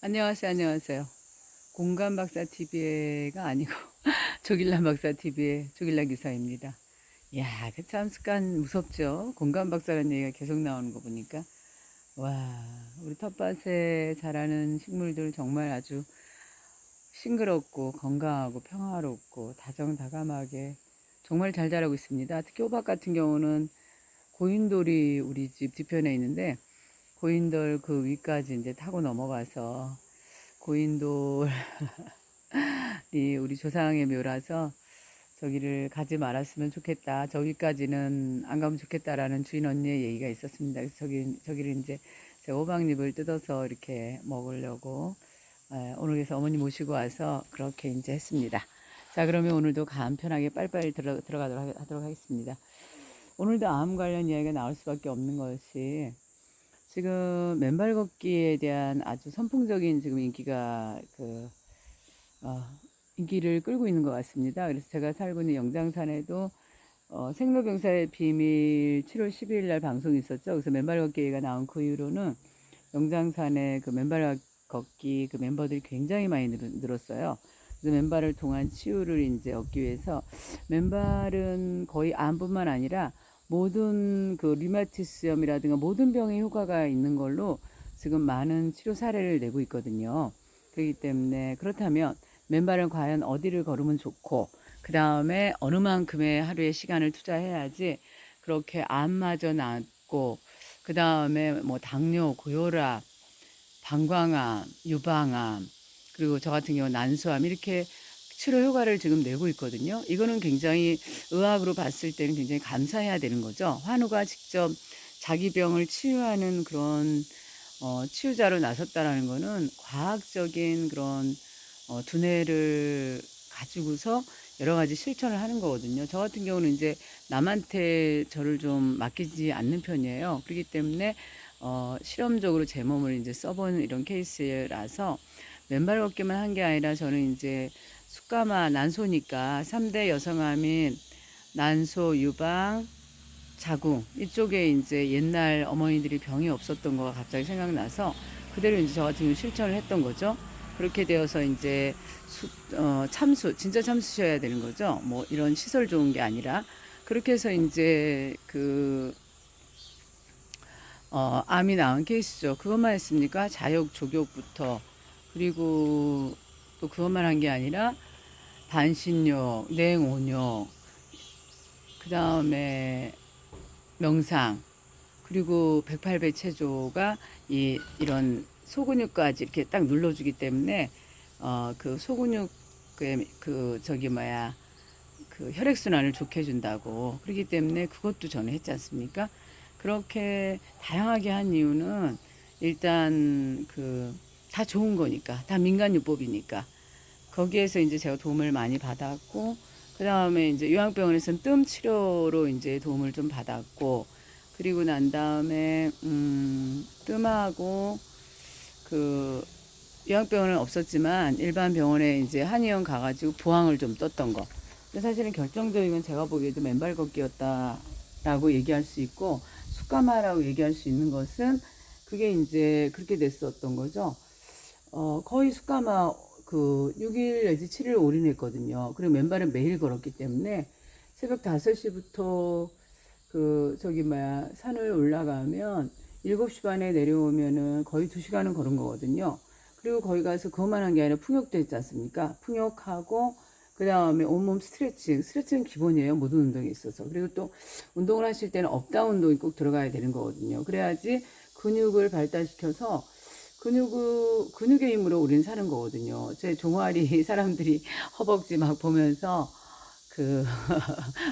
안녕하세요, 안녕하세요. 공감 박사 TV가 아니고 조길란 박사 TV의 조길란 기사입니다. 이야, 그 참 습관 무섭죠? 공감 박사라는 얘기가 계속 나오는 거 보니까. 와, 우리 텃밭에 자라는 식물들 정말 아주 싱그럽고 건강하고 평화롭고 다정다감하게 정말 잘 자라고 있습니다. 특히 호박 같은 경우는 고인돌이 우리 집 뒤편에 있는데 고인돌 그 위까지 이제 타고 넘어가서 고인돌 이 우리 조상의 묘라서 저기를 가지 말았으면 좋겠다. 저기까지는 안 가면 좋겠다라는 주인 언니의 얘기가 있었습니다. 그래서 저기를 이제 제가 호박잎을 뜯어서 이렇게 먹으려고 오늘 그래서 어머니 모시고 와서 그렇게 이제 했습니다. 자, 그러면 오늘도 간편하게 빨리빨리 들어가도록 하도록 하겠습니다. 오늘도 암 관련 이야기가 나올 수밖에 없는 것이 지금 맨발 걷기에 대한 아주 선풍적인 지금 인기가 어, 인기를 끌고 있는 것 같습니다. 그래서 제가 살고 있는 영장산에도 생로병사의 비밀 7월 12일 날 방송이 있었죠. 그래서 맨발 걷기가 나온 그 이후로는 영장산에 그 맨발 걷기 그 멤버들이 굉장히 많이 늘었어요. 그래서 맨발을 통한 치유를 이제 얻기 위해서 맨발은 거의 암뿐만 아니라 모든 그 류마티스염이라든가 모든 병에 효과가 있는 걸로 지금 많은 치료 사례를 내고 있거든요. 그렇기 때문에 그렇다면 맨발은 과연 어디를 걸으면 좋고 그 다음에 어느 만큼의 하루의 시간을 투자해야지 그렇게 암마저 낫고 그 다음에 뭐 당뇨, 고혈압, 방광암, 유방암 그리고 저 같은 경우 난소암 이렇게 치료 효과를 지금 내고 있거든요. 이거는 굉장히 의학으로 봤을 때는 굉장히 감사해야 되는 거죠. 환우가 직접 자기 병을 치유하는 그런 치유자로 나섰다라는 거는 과학적인 그런 두뇌를 가지고서 여러 가지 실천을 하는 거거든요. 저 같은 경우는 이제 남한테 저를 좀 맡기지 않는 편이에요. 그렇기 때문에 실험적으로 제 몸을 이제 써본 이런 케이스라서 맨발 걷기만 한 게 아니라 저는 이제 숙가마 난소니까 3대 여성암인 난소, 유방, 자궁 이쪽에 이제 옛날 어머니들이 병이 없었던 거가 갑자기 생각나서 그대로 이제 저 같은 경우 실천을 했던 거죠. 그렇게 되어서 이제 참수 진짜 참수셔야 되는 거죠. 뭐 이런 시설 좋은 게 아니라 그렇게 해서 이제 암이 나은 케이스죠. 그것만 했습니까? 자욕 족욕부터 그리고 또 그것만 한 게 아니라 반신욕, 냉온욕, 그 다음에 명상, 그리고 108배 체조가 이런 소근육까지 이렇게 딱 눌러주기 때문에 그 소근육의 그 저기 뭐야 그 혈액순환을 좋게 해준다고 그렇기 때문에 그것도 저는 했지 않습니까? 그렇게 다양하게 한 이유는 일단 다 좋은 거니까 다 민간요법이니까 거기에서 이제 제가 도움을 많이 받았고 그 다음에 이제 요양병원에서는 뜸 치료로 이제 도움을 좀 받았고 그리고 난 다음에 뜸하고 그 요양병원은 없었지만 일반 병원에 이제 한의원 가가지고 부항을 좀 떴던 거. 근데 사실은 결정적인 건 제가 보기에도 맨발 걷기였다라고 얘기할 수 있고 숙가마라고 얘기할 수 있는 것은 그게 이제 그렇게 됐었던 거죠. 거의 숙가마 그 6일 내지 7일 올인했거든요. 그리고 맨발은 매일 걸었기 때문에 새벽 5시부터 저기 뭐야 산을 올라가면 7시 반에 내려오면은 거의 2시간은 걸은 거거든요. 그리고 거기 가서 그것만 한 게 아니라 풍욕도 했지 않습니까? 풍욕하고 그 다음에 온몸 스트레칭은 기본이에요. 모든 운동에 있어서. 그리고 또 운동을 하실 때는 업다운 운동이 꼭 들어가야 되는 거거든요. 그래야지 근육을 발달시켜서 근육의 힘으로 우리는 사는 거거든요. 제 종아리 사람들이 허벅지 막 보면서 그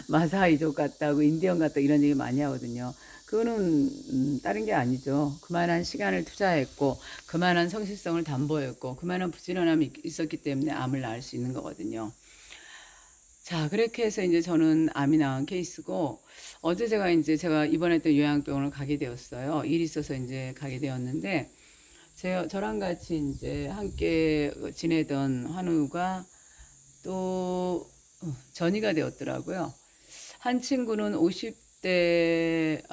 마사이족 같다고 인디언 같다 이런 얘기 많이 하거든요. 그거는 다른 게 아니죠. 그만한 시간을 투자했고 그만한 성실성을 담보했고 그만한 부지런함이 있었기 때문에 암을 낳을 수 있는 거거든요. 자, 그렇게 해서 이제 저는 암이 나은 케이스고 어제 제가 입원했던 요양병원을 가게 되었어요. 일이 있어서 이제 가게 되었는데 저랑 같이 이제 함께 지내던 한우가 또 전이가 되었더라고요. 한 친구는 50대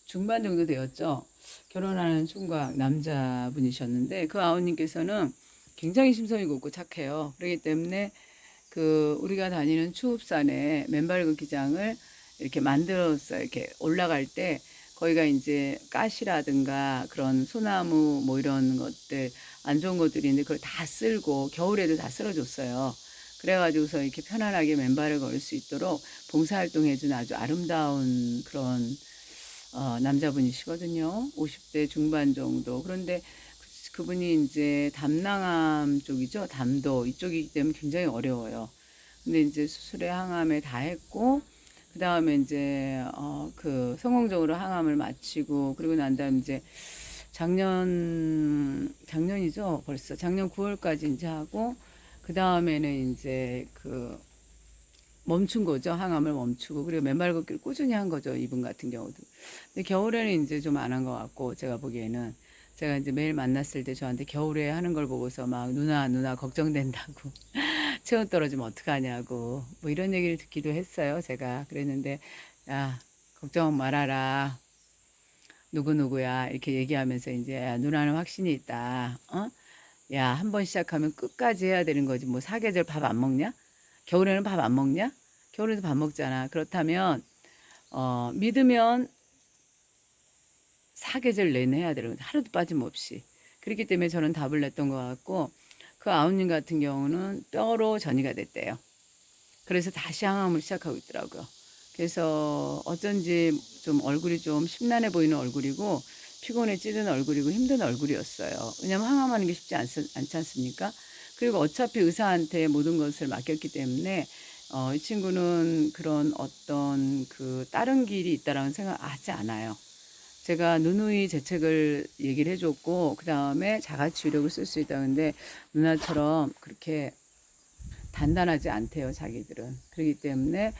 중반 정도 되었죠. 결혼하는 총각 남자분이셨는데 그 아우님께서는 굉장히 심성이 곱고 착해요. 그렇기 때문에 그 우리가 다니는 추읍산에 맨발 걷기장을 이렇게 만들어서 이렇게 올라갈 때 거기가 이제 가시라든가 그런 소나무 뭐 이런 것들 안 좋은 것들이 있는데 그걸 다 쓸고 겨울에도 다 쓸어줬어요. 그래가지고서 이렇게 편안하게 맨발을 걸 수 있도록 봉사활동 해준 아주 아름다운 그런 남자분이시거든요. 50대 중반 정도. 그런데 그분이 이제 담낭암 쪽이죠. 담도 이쪽이기 때문에 굉장히 어려워요. 근데 이제 수술에 항암에 다 했고, 그 다음에 이제, 그 성공적으로 항암을 마치고, 그리고 난 다음에 이제 작년이죠. 벌써 작년 9월까지 이제 하고, 그 다음에는 이제 그 멈춘 거죠. 항암을 멈추고. 그리고 맨발 걷기를 꾸준히 한 거죠. 이분 같은 경우도. 근데 겨울에는 이제 좀 안 한 것 같고, 제가 보기에는. 제가 이제 매일 만났을 때 저한테 겨울에 하는 걸 보고서 막 누나 걱정된다고. 체온 떨어지면 어떡하냐고. 뭐 이런 얘기를 듣기도 했어요. 제가. 그랬는데, 야, 걱정 말아라. 누구누구야. 이렇게 얘기하면서 이제, 야, 누나는 확신이 있다. 어? 야, 한 번 시작하면 끝까지 해야 되는 거지. 뭐 사계절 밥 안 먹냐? 겨울에는 밥 안 먹냐? 겨울에도 밥 먹잖아. 그렇다면, 믿으면 사계절 내내 해야 되는 거죠. 하루도 빠짐없이. 그렇기 때문에 저는 답을 냈던 것 같고, 그 아우님 같은 경우는 뼈로 전이가 됐대요. 그래서 다시 항암을 시작하고 있더라고요. 그래서 어쩐지 좀 얼굴이 좀 심란해 보이는 얼굴이고, 피곤해 찌든 얼굴이고 힘든 얼굴이었어요. 왜냐면 항암하는 게 쉽지 않지 않습니까? 그리고 어차피 의사한테 모든 것을 맡겼기 때문에 이 친구는 그런 어떤 그 다른 길이 있다라는 생각하지 않아요. 제가 누누이 제 책을 얘기를 해줬고 그 다음에 자가치유력을 쓸 수 있다. 근데 누나처럼 그렇게 단단하지 않대요, 자기들은. 그렇기 때문에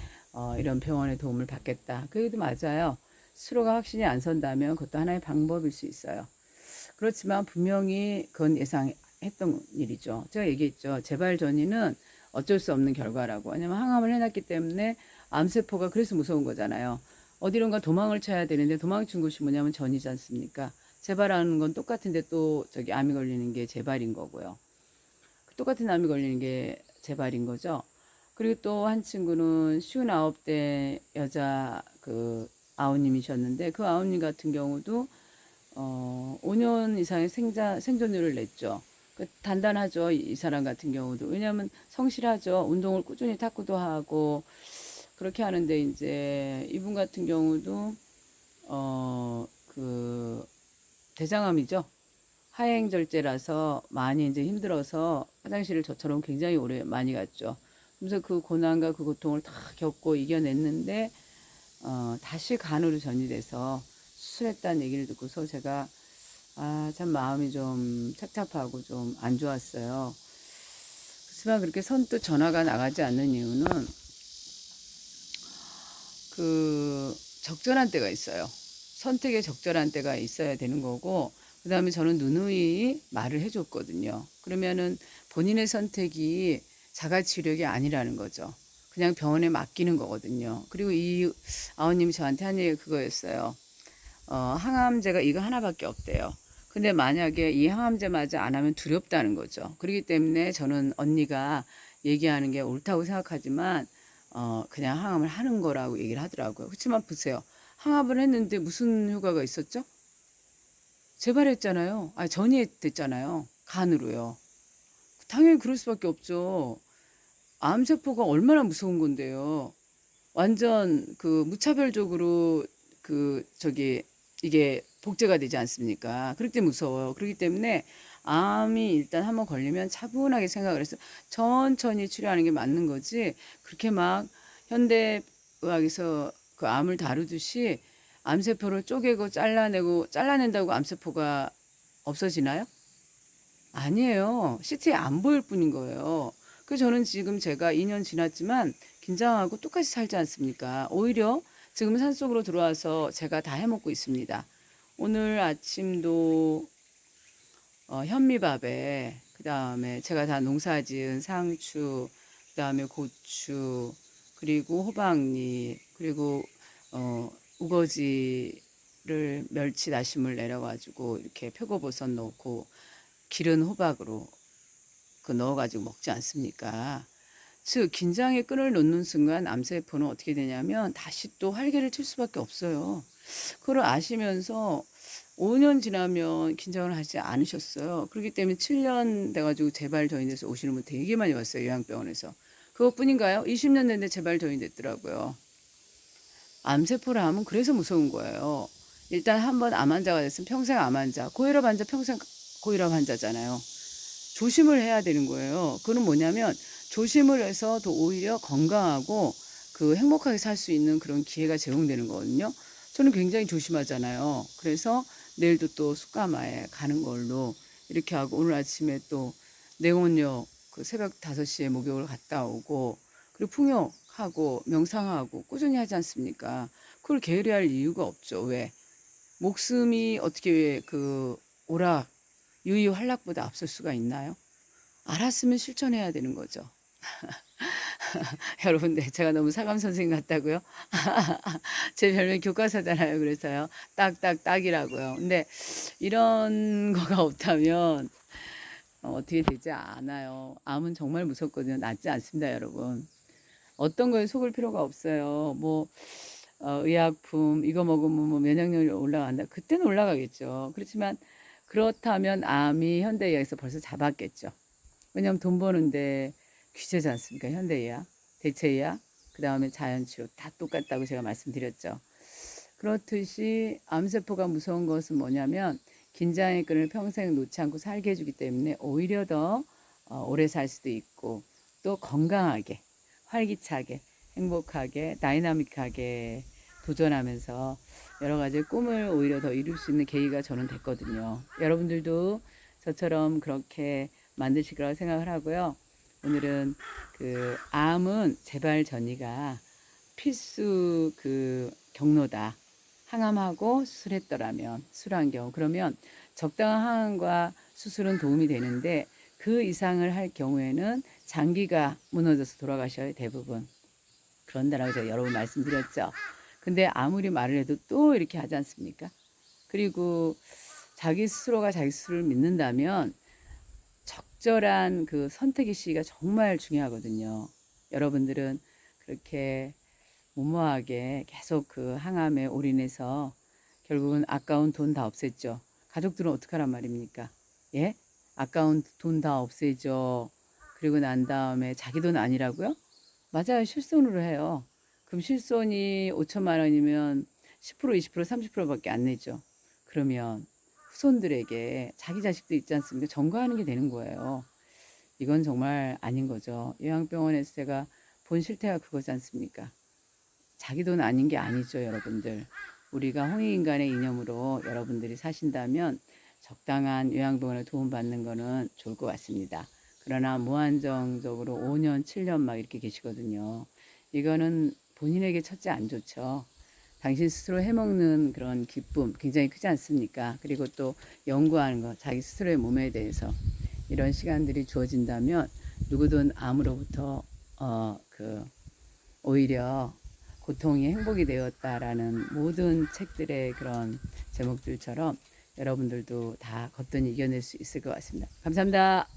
이런 병원의 도움을 받겠다. 그게도 맞아요. 스스로가 확신이 안 선다면 그것도 하나의 방법일 수 있어요. 그렇지만 분명히 그건 예상했던 일이죠. 제가 얘기했죠. 재발 전이는 어쩔 수 없는 결과라고. 왜냐면 항암을 해놨기 때문에 암세포가 그래서 무서운 거잖아요. 어디론가 도망을 쳐야 되는데 도망친 곳이 뭐냐면 전이지 않습니까? 재발하는 건 똑같은데 또 저기 암이 걸리는 게 재발인 거고요. 똑같은 암이 걸리는 게 재발인 거죠. 그리고 또 한 친구는 59대 여자 그 아우님이셨는데 그 아우님 같은 경우도 5년 이상의 생존율을 냈죠. 단단하죠. 이 사람 같은 경우도. 왜냐하면 성실하죠. 운동을 꾸준히 탁구도 하고 그렇게 하는데 이제 이분 같은 경우도 그 대장암이죠. 하행절제라서 많이 이제 힘들어서 화장실을 저처럼 굉장히 오래 많이 갔죠. 그래서 그 고난과 그 고통을 다 겪고 이겨냈는데 다시 간으로 전이돼서 수술했다는 얘기를 듣고서 제가 참 마음이 좀 착잡하고 좀 안 좋았어요. 그렇지만 그렇게 선뜻 전화가 나가지 않는 이유는 그 적절한 때가 있어요. 선택에 적절한 때가 있어야 되는 거고, 그 다음에 저는 누누이 말을 해줬거든요. 그러면은 본인의 선택이 자가치료력이 아니라는 거죠. 그냥 병원에 맡기는 거거든요. 그리고 이 아우님이 저한테 한 얘기가 그거였어요. 항암제가 이거 하나밖에 없대요. 근데 만약에 이 항암제 맞아 안 하면 두렵다는 거죠. 그렇기 때문에 저는 언니가 얘기하는 게 옳다고 생각하지만, 그냥 항암을 하는 거라고 얘기를 하더라고요. 그렇지만 보세요. 항암을 했는데 무슨 효과가 있었죠? 재발했잖아요. 전이됐잖아요. 간으로요. 당연히 그럴 수밖에 없죠. 암세포가 얼마나 무서운 건데요. 완전 그 무차별적으로 이게 복제가 되지 않습니까? 그렇게 무서워요. 그렇기 때문에 암이 일단 한번 걸리면 차분하게 생각을 해서 천천히 치료하는 게 맞는 거지. 그렇게 막 현대의학에서 그 암을 다루듯이 암세포를 쪼개고 잘라낸다고 암세포가 없어지나요? 아니에요. CT에 안 보일 뿐인 거예요. 그 저는 지금 제가 2년 지났지만 긴장하고 똑같이 살지 않습니까? 오히려 지금 산속으로 들어와서 제가 다 해먹고 있습니다. 오늘 아침도 현미밥에 그 다음에 제가 다 농사지은 상추, 그 다음에 고추, 그리고 호박잎, 그리고 우거지 멸치 다심을 내려가지고 이렇게 표고버섯 넣고 기른 호박으로 넣어가지고 먹지 않습니까? 즉 긴장의 끈을 놓는 순간 암세포는 어떻게 되냐면 다시 또 활개를 칠 수밖에 없어요. 그걸 아시면서 5년 지나면 긴장을 하지 않으셨어요. 그렇기 때문에 7년 돼가지고 재발전인돼서 오시는 분 되게 많이 왔어요. 요양병원에서. 그것뿐인가요? 20년 됐는데 재발전이 됐더라고요. 암세포라 하면 그래서 무서운 거예요. 일단 한번 암 환자가 됐으면 평생 암 환자, 고혈압 환자 평생 고혈압 환자잖아요. 조심을 해야 되는 거예요. 그건 뭐냐면 조심을 해서 더 오히려 건강하고 행복하게 살 수 있는 그런 기회가 제공되는 거거든요. 저는 굉장히 조심하잖아요. 그래서 내일도 또 숯가마에 가는 걸로 이렇게 하고 오늘 아침에 또 냉온역 새벽 5시에 목욕을 갔다 오고 그리고 풍욕하고 명상하고 꾸준히 하지 않습니까? 그걸 게으르할 이유가 없죠. 왜? 목숨이 어떻게 오락 유유활락보다 앞설 수가 있나요? 알았으면 실천해야 되는 거죠. 여러분들 제가 너무 사감 선생님 같다고요? 제 별명 교과서잖아요. 그래서요. 딱딱딱이라고요. 근데 이런 거가 없다면 어떻게 되지 않아요. 암은 정말 무섭거든요. 낫지 않습니다, 여러분. 어떤 거에 속을 필요가 없어요. 의약품 이거 먹으면 면역력이 올라간다. 그때는 올라가겠죠. 그렇지만 그렇다면 암이 현대의학에서 벌써 잡았겠죠. 왜냐하면 돈 버는데 귀재지 않습니까? 현대의학, 대체의학, 그 다음에 자연치료 다 똑같다고 제가 말씀드렸죠. 그렇듯이 암세포가 무서운 것은 뭐냐면 긴장의 끈을 평생 놓지 않고 살게 해주기 때문에 오히려 더 오래 살 수도 있고 또 건강하게, 활기차게, 행복하게, 다이나믹하게 도전하면서 여러 가지 꿈을 오히려 더 이룰 수 있는 계기가 저는 됐거든요. 여러분들도 저처럼 그렇게 만드실 거라고 생각을 하고요. 오늘은 암은 재발 전이가 필수 경로다. 항암하고 수술했더라면 수술한 경우 그러면 적당한 항암과 수술은 도움이 되는데 그 이상을 할 경우에는 장기가 무너져서 돌아가셔야 대부분 그런다라고 제가 여러 번 말씀드렸죠. 근데 아무리 말을 해도 또 이렇게 하지 않습니까? 그리고 자기 스스로가 자기 스스로를 믿는다면 적절한 선택의 시기가 정말 중요하거든요. 여러분들은 그렇게 무모하게 계속 항암에 올인해서 결국은 아까운 돈 다 없앴죠. 가족들은 어떡하란 말입니까? 예? 아까운 돈 다 없애죠. 그리고 난 다음에 자기 돈 아니라고요? 맞아요. 실손으로 해요. 그럼 실손이 5천만 원이면 10%, 20%, 30%밖에 안 내죠. 그러면 후손들에게 자기 자식도 있지 않습니까? 전가하는 게 되는 거예요. 이건 정말 아닌 거죠. 요양병원에서 제가 본 실태가 그거지 않습니까? 자기 돈 아닌 게 아니죠, 여러분들. 우리가 홍익인간의 이념으로 여러분들이 사신다면 적당한 요양병원에 도움받는 거는 좋을 것 같습니다. 그러나 무한정적으로 5년, 7년 막 이렇게 계시거든요. 이거는 본인에게 첫째 안 좋죠. 당신 스스로 해먹는 그런 기쁨 굉장히 크지 않습니까? 그리고 또 연구하는 거, 자기 스스로의 몸에 대해서 이런 시간들이 주어진다면 누구든 암으로부터 오히려 고통이 행복이 되었다라는 모든 책들의 그런 제목들처럼 여러분들도 다 거뜬히 이겨낼 수 있을 것 같습니다. 감사합니다.